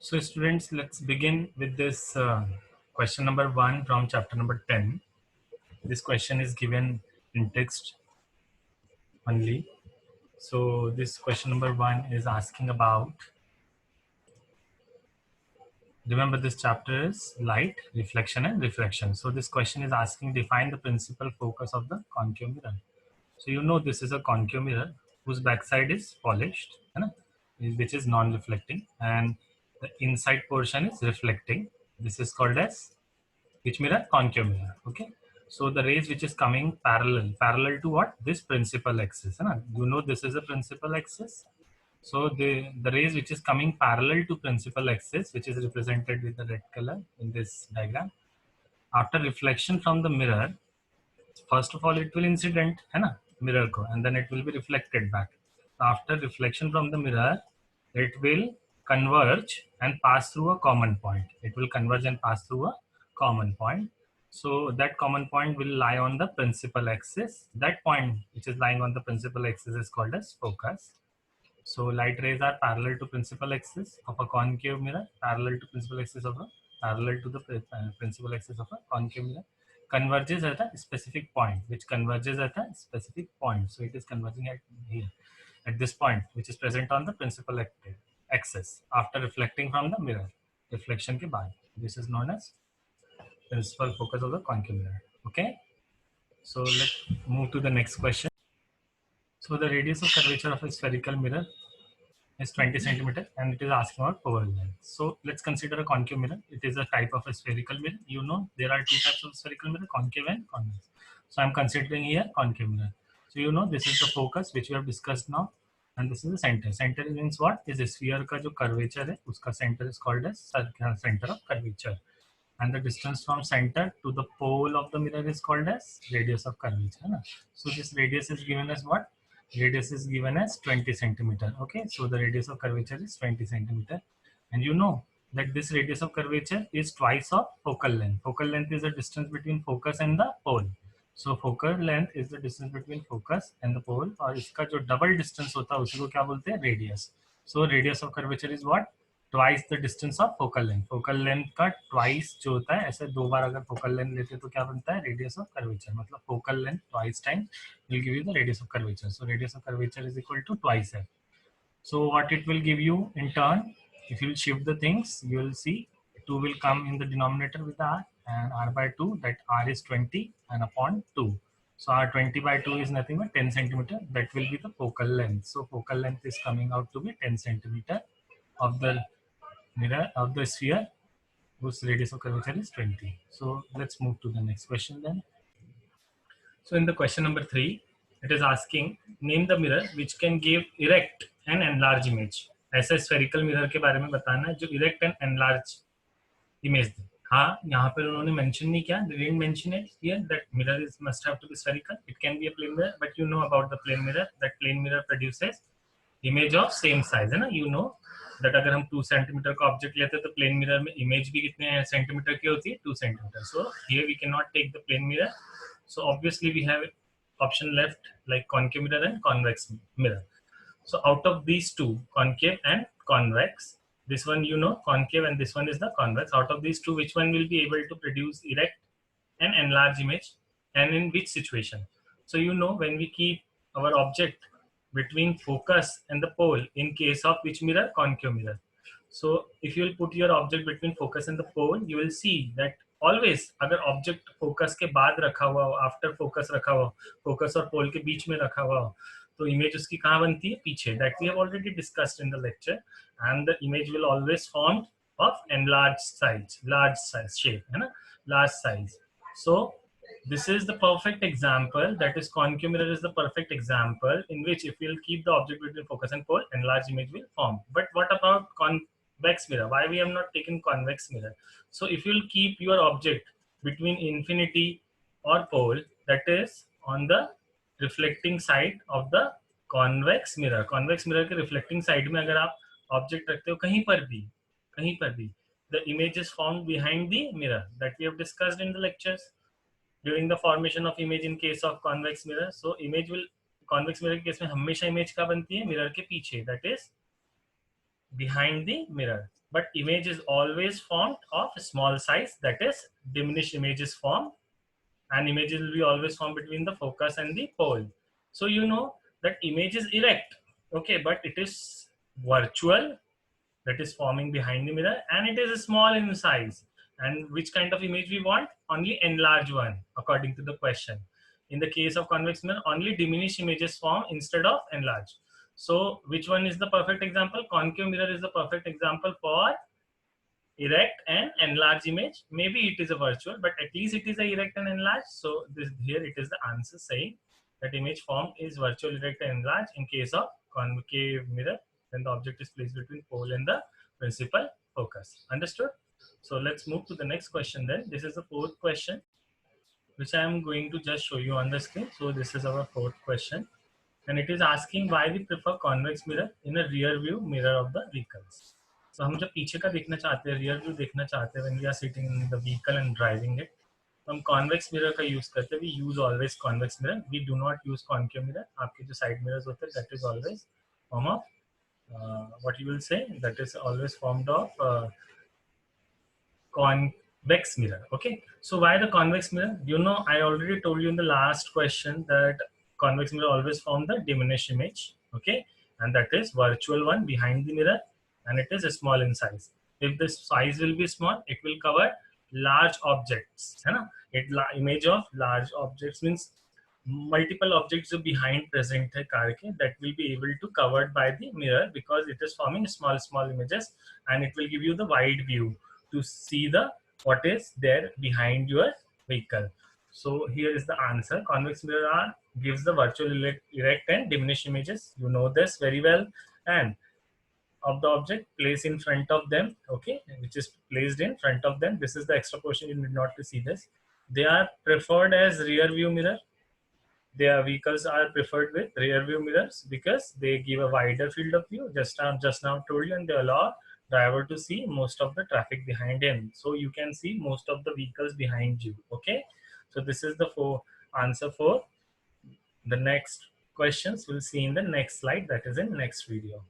So students, let's begin with this question number 1 from chapter number 10. This question is given in text only. So this question number 1 is asking about, remember this chapter is light, reflection and refraction. So this question is asking, define the principal focus of the concave mirror. So you know this is a concave mirror whose backside is polished, which is non-reflecting, and the inside portion is reflecting. This is called as which mirror? Concave mirror. Okay. So the rays which is coming parallel to what? This principal axis. Hai na? You know this is a principal axis. So the rays which is coming parallel to principal axis, which is represented with the red color in this diagram, after reflection from the mirror, first of all it will incident है ना mirror को, and then it will be reflected back. After reflection from the mirror, it will converge and pass through a common point. It will converge and pass through a common point. So that common point will lie on the principal axis. That point which is lying on the principal axis is called as focus. So light rays are parallel to principal axis of a concave mirror, parallel to principal axis of a parallel to the principal axis of a concave mirror, converges at a specific point, which converges at a specific point. So it is converging at here, at this point, which is present on the principal axis after reflecting from the mirror. Reflection ke baad. This is known as principal focus of the concave mirror. Okay. So let's move to the next question. So the radius of curvature of a spherical mirror is 20 centimeter and it is asking about focal length. So let's consider a concave mirror. It is a type of a spherical mirror. You know there are two types of spherical mirror, concave and convex. So I'm considering here concave mirror. So you know this is the focus which we have discussed now, and this is the center. Center means what? Is a sphere का जो curvature है उसका center is called as center of curvature, and the distance from center to the pole of the mirror is called as radius of curvature. So this radius is given as what? Radius is given as 20 centimeter. Okay, so the radius of curvature is 20 centimeter, and you know that this radius of curvature is twice of focal length. Focal length is the distance between focus and the pole. So focal length is the distance between focus and the pole, और इसका जो double distance होता है उसी को क्या बोलते हैं? Radius. So radius of curvature is what? Twice the distance of focal length. Focal length का ट्वाइस जो होता है, ऐसे दो बार अगर फोकल लेंथ लेते तो क्या बनता है? Radius of curvature. मतलब focal length twice time will give you the radius of curvature. So radius of curvature is equal to twice है. So what it will give you in turn, if you will shift the things, you will see 2 will come in the denominator with r, and r by 2, that r is 20 and upon 2. So r 20 by 2 is nothing but 10 centimeter. That will be the focal length. So focal length is coming out to be 10 centimeter of the mirror of the sphere whose radius of curvature is 20. So let's move to the next question then. So in the question number 3, it is asking, name the mirror which can give erect and enlarge image. ऐसा spherical mirror के बारे में बताना है जो erect and enlarge image दे. हाँ, यहाँ पर उन्होंने mention नहीं किया. They didn't mention it here that mirror is must have to be spherical. It can be a plane mirror, but you know about the plane mirror. That plane mirror produces image of same size, है ना? You know that अगर हम 2 centimetre का object लेते हैं तो plane mirror में image भी कितने सेंटीमीटर की होती है? 2 centimetre. So here we can not take the plane mirror. So obviously we have option left like concave mirror and convex mirror. So out of these two, concave and convex, this one you know concave and this one is the convex. Out of these two, which one will be able to produce erect and enlarge image, and in which situation? So you know when we keep our object between focus and the pole, in case of which mirror? Concave mirror. So if you will put your object between focus and the pole, you will see that always अगर object focus के बाद रखा हुआ हो, after focus रखा हुआ, focus और pole के बीच में रखा हुआ हो, तो image उसकी कहाँ बनती है? पीछे. That we have already discussed in the lecture, and the image will always form of enlarged size, large size shape, है ना? Large size. So this is the perfect example, that is concave mirror is the perfect example in which if we'll keep the object between focus and pole, enlarged image will form. But what about convex mirror? Why we have not taken convex mirror? So if you'll keep your object between infinity or pole, that is on the reflecting side of the convex mirror. Convex mirror के reflecting side में अगर आप object रखते हो कहीं पर भी, the image is formed behind the mirror, that we have discussed in the lectures during the formation of image in case of convex mirror. So image will, convex mirror के case में हमेशा image का बनती है? Mirror के पीछे, that is behind the mirror, but image is always formed of small size, that is diminished images form, and images will be always formed between the focus and the pole. So you know that image is erect, okay, but it is virtual, that is forming behind the mirror, and it is small in size. And which kind of image we want? Only enlarged one, according to the question. In the case of convex mirror, only diminished images form instead of enlarged. So which one is the perfect example? Concave mirror is the perfect example for erect and enlarged image. Maybe it is a virtual, but at least it is a erect and enlarged. So this here it is the answer saying that image formed is virtual, erect, and enlarged. In case of concave mirror, then the object is placed between pole and the principal focus. Understood? So let's move to the next question then. This is the fourth question, which I am going to just show you on the screen. So this is our fourth question, and it is asking why we prefer convex mirror in a rear view mirror of the vehicles. So हम जब पीछे का देखना चाहते हैं, rear view देखना चाहते हैं, when we are sitting in the vehicle and driving it, तो हम convex mirror का use करते हैं. We use always convex mirror. We do not use concave mirror. आपके जो side mirrors होते हैं, that is always form of what you will say, that is always formed of convex mirror. Okay, so why the convex mirror? You know, I already told you in the last question that convex mirror always form the diminished image. Okay, and that is virtual one behind the mirror, and it is small in size. If the size will be small, it will cover large objects, है ना? Image of large objects means multiple objects जो behind present है car के, that will be able to covered by the mirror because it is forming small images, and it will give you the wide view to see the what is there behind your vehicle. So here is the answer. Convex mirror gives the virtual, erect and diminished images. You know this very well. And of the object placed in front of them, okay, which is placed in front of them. This is the extra portion, you need not to see this. They are preferred as rear view mirror. Their vehicles are preferred with rear view mirrors because they give a wider field of view. Just now told you, and they allow driver to see most of the traffic behind him. So you can see most of the vehicles behind you. Okay. So this is the answer for the next questions. We'll see in the next slide, that is in next video.